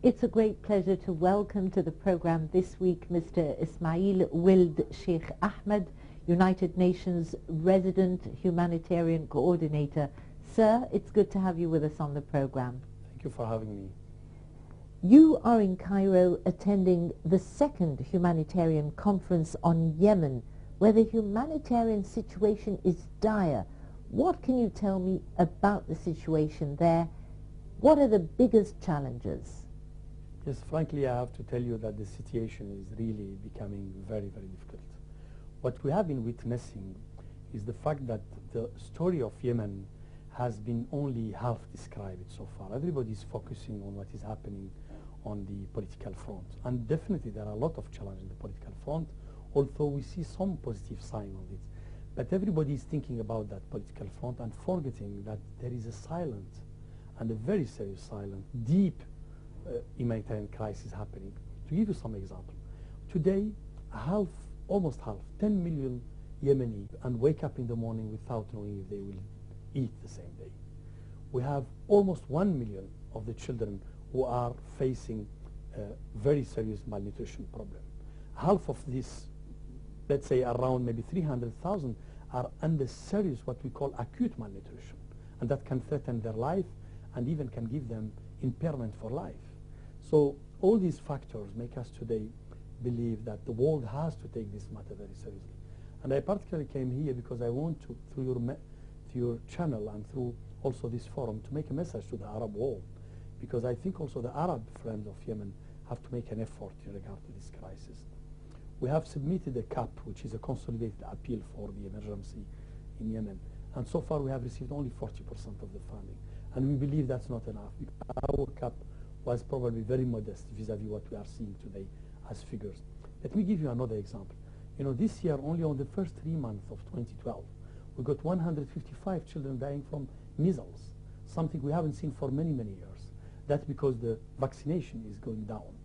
It's a great pleasure to welcome to the program this week Mr. Ismail Ould Cheikh Ahmed, United Nations Resident Humanitarian Coordinator. Sir, it's good to have you with us on the program. Thank you for having me. You are in Cairo attending the second humanitarian conference on Yemen, where the humanitarian situation is dire. What can you tell me about the situation there? What are the biggest challenges? Yes, frankly, I have to tell you that the situation is really becoming very, very difficult. What we have been witnessing is the fact that the story of Yemen has been only half described so far. Everybody is focusing on what is happening on the political front. And definitely there are a lot of challenges in the political front, although we see some positive sign on it. But everybody is thinking about that political front and forgetting that there is a silent and a very serious silent, deep humanitarian crisis happening. To give you some example, today almost half, 10 million Yemeni and wake up in the morning without knowing if they will eat the same day. We have almost 1 million of the children who are facing a very serious malnutrition problem. Half of this, let's say around maybe 300,000, are under serious what we call acute malnutrition, and that can threaten their life and even can give them impairment for life. So all these factors make us today believe that the world has to take this matter very seriously. And I particularly came here because I want to, through your channel and through also this forum, to make a message to the Arab world, because I think also the Arab friends of Yemen have to make an effort in regard to this crisis. We have submitted a CAP, which is a consolidated appeal for the emergency in Yemen, and so far we have received only 40% of the funding, and we believe that's not enough. Our CAP was probably very modest vis-à-vis what we are seeing today as figures. Let me give you another example. You know, this year, only on the first 3 months of 2012, we got 155 children dying from measles, something we haven't seen for many, many years. That's because the vaccination is going down.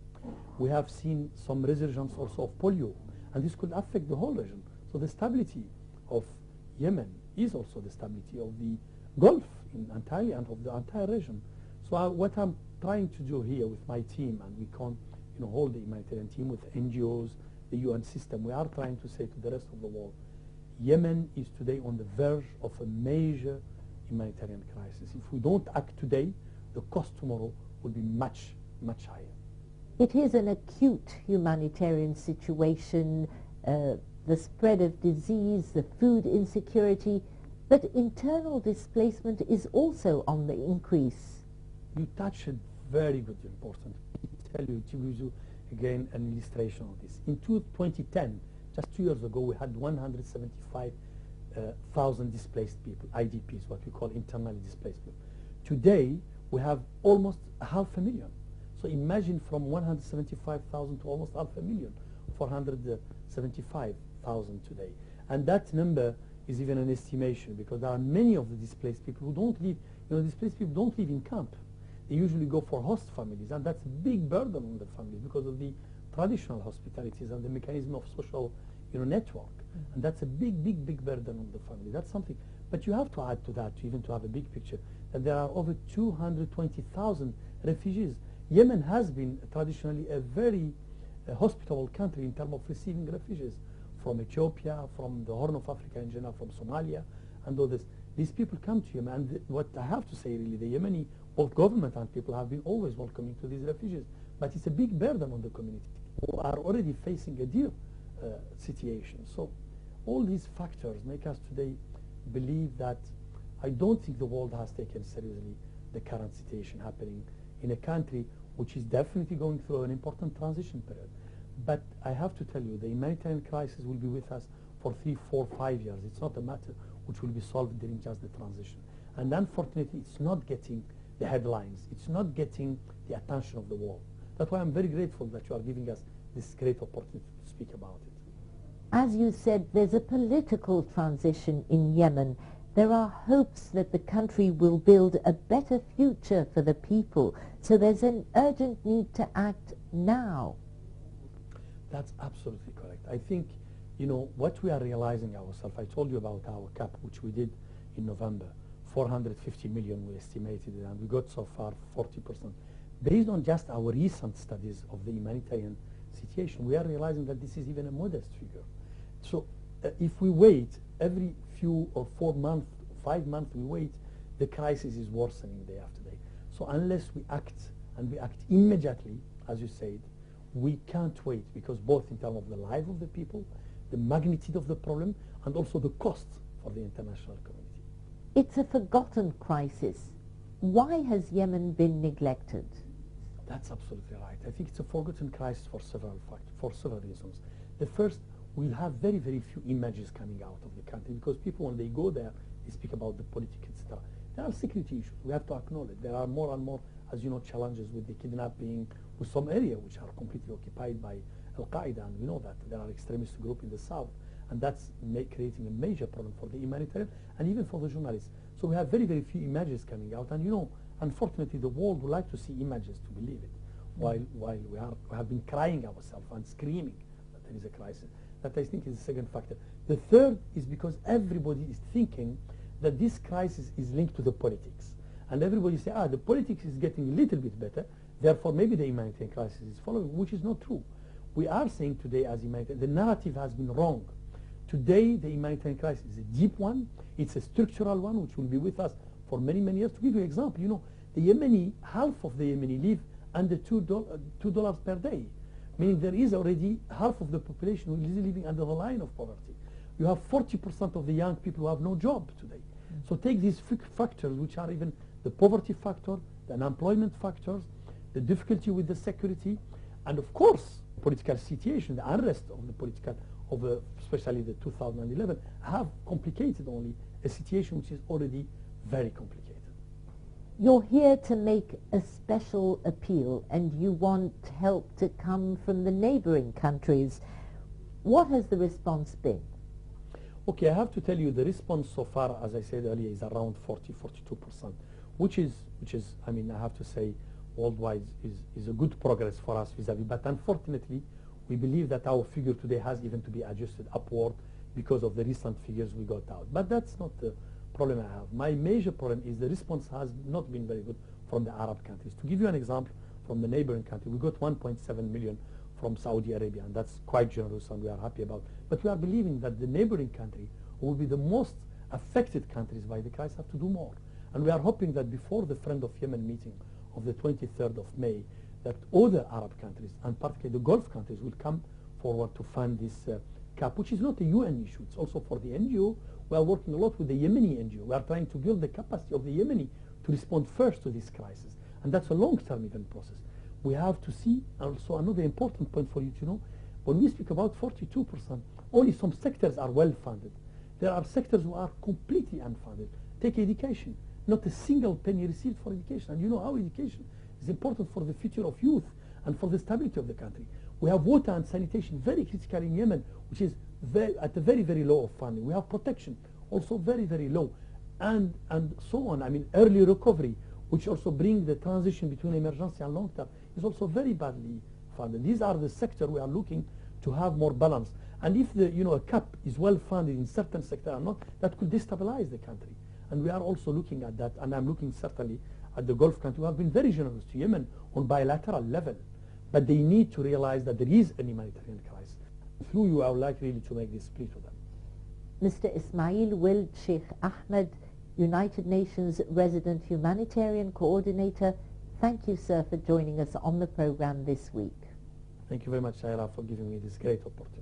We have seen some resurgence also of polio, and this could affect the whole region. So the stability of Yemen is also the stability of the Gulf entirely and of the entire region. So what I'm trying to do here with my team, and we can hold the humanitarian team with NGOs, the UN system, we are trying to say to the rest of the world, Yemen is today on the verge of a major humanitarian crisis. If we don't act today, the cost tomorrow will be much, much higher. It is an acute humanitarian situation, the spread of disease, the food insecurity, but internal displacement is also on the increase. You touched a very good important. To give you again an illustration of this. In 2010, just 2 years ago, we had 175,000 displaced people, IDPs, what we call internally displaced people. Today, we have almost 500,000. So imagine from 175,000 to almost 500,000, 475,000 today. And that number is even an estimation, because there are many of the displaced people who don't live, displaced people don't live in camp. They usually go for host families, and that's a big burden on the families because of the traditional hospitalities and the mechanism of social network. And that's a big, big, big burden on the family. That's something. But you have to add to that, even to have a big picture, that there are over 220,000 refugees. Yemen has been traditionally a very hospitable country in terms of receiving refugees from Ethiopia, from the Horn of Africa in general, from Somalia, and all this. These people come to Yemen, and what I have to say really, the Yemeni, both government and people, have been always welcoming to these refugees. But it's a big burden on the community who are already facing a dire situation. So all these factors make us today believe that I don't think the world has taken seriously the current situation happening in a country which is definitely going through an important transition period. But I have to tell you, the humanitarian crisis will be with us for 3, 4, 5 years. It's not a matter which will be solved during just the transition. And unfortunately, it's not getting the headlines. It's not getting the attention of the world. That's why I'm very grateful that you are giving us this great opportunity to speak about it. As you said, there's a political transition in Yemen. There are hopes that the country will build a better future for the people. So there's an urgent need to act now. That's absolutely correct. I think, what we are realizing ourselves, I told you about our CAP, which we did in November, 450 million we estimated, and we got so far 40%. based on just our recent studies of the humanitarian situation, we are realizing that this is even a modest figure. So if we wait every few or 4 months, 5 months we wait, the crisis is worsening day after day. So unless we act, and we act immediately, as you said, we can't wait, because both in terms of the life of the people, the magnitude of the problem, and also the cost for the international community. It's a forgotten crisis. Why has Yemen been neglected? That's absolutely right. I think it's a forgotten crisis for several reasons. The first, we'll have very, very few images coming out of the country, because people, when they go there, they speak about the politics, etc. There are security issues. We have to acknowledge there are more and more, as you know, challenges with the kidnapping, with some areas which are completely occupied by Al-Qaeda, and we know that there are extremist groups in the south, and that's creating a major problem for the humanitarian and even for the journalists. So we have very, very few images coming out, and you know, unfortunately, the world would like to see images to believe it, while we have been crying ourselves and screaming that there is a crisis. That, I think, is the second factor. The third is because everybody is thinking that this crisis is linked to the politics, and everybody say, the politics is getting a little bit better, therefore maybe the humanitarian crisis is following, which is not true. We are saying today, as humanitarian, the narrative has been wrong. Today, the humanitarian crisis is a deep one. It's a structural one, which will be with us for many, many years. To give you an example, you know, the Yemeni, half of the Yemeni live under $2 per day, meaning there is already half of the population who is living under the line of poverty. You have 40% of the young people who have no job today. So take these factors, which are even the poverty factor, the unemployment factors, the difficulty with the security, and of course, political situation, the unrest of the political, especially the 2011, have complicated only a situation which is already very complicated. You're here to make a special appeal, and you want help to come from the neighboring countries. What has the response been? Okay, I have to tell you the response so far, as I said earlier, is around 40–42%, which is, I mean, I have to say, worldwide is a good progress for us vis-a-vis. But unfortunately, we believe that our figure today has even to be adjusted upward because of the recent figures we got out. But that's not the problem I have. My major problem is the response has not been very good from the Arab countries. To give you an example, from the neighboring country, we got 1.7 million from Saudi Arabia, and that's quite generous, and we are happy about. But we are believing that the neighboring country, who will be the most affected countries by the crisis, have to do more. And we are hoping that before the Friend of Yemen meeting of the 23rd of May, that other Arab countries, and particularly the Gulf countries, will come forward to fund this cap, which is not a UN issue. It's also for the NGO. We are working a lot with the Yemeni NGO. We are trying to build the capacity of the Yemeni to respond first to this crisis. And that's a long-term event process. We have to see, also another important point for you to know, when we speak about 42%, only some sectors are well funded. There are sectors who are completely unfunded. Take education. Not a single penny received for education. And you know how education is important for the future of youth and for the stability of the country. We have water and sanitation, very critical in Yemen, which is at a very, very low of funding. We have protection, also very, very low. And so on. I mean, early recovery, which also brings the transition between emergency and long term, is also very badly funded. These are the sectors we are looking to have more balance. And if the, a cap is well funded in certain sectors or not, that could destabilize the country. And we are also looking at that, and I'm looking certainly at the Gulf countries who have been very generous to Yemen on bilateral level. But they need to realize that there is a humanitarian crisis. Through you, I would like really to make this plea to them. Mr. Ismail Ould Cheikh Ahmed, United Nations Resident Humanitarian Coordinator, thank you, sir, for joining us on the program this week. Thank you very much, Shaira, for giving me this great opportunity.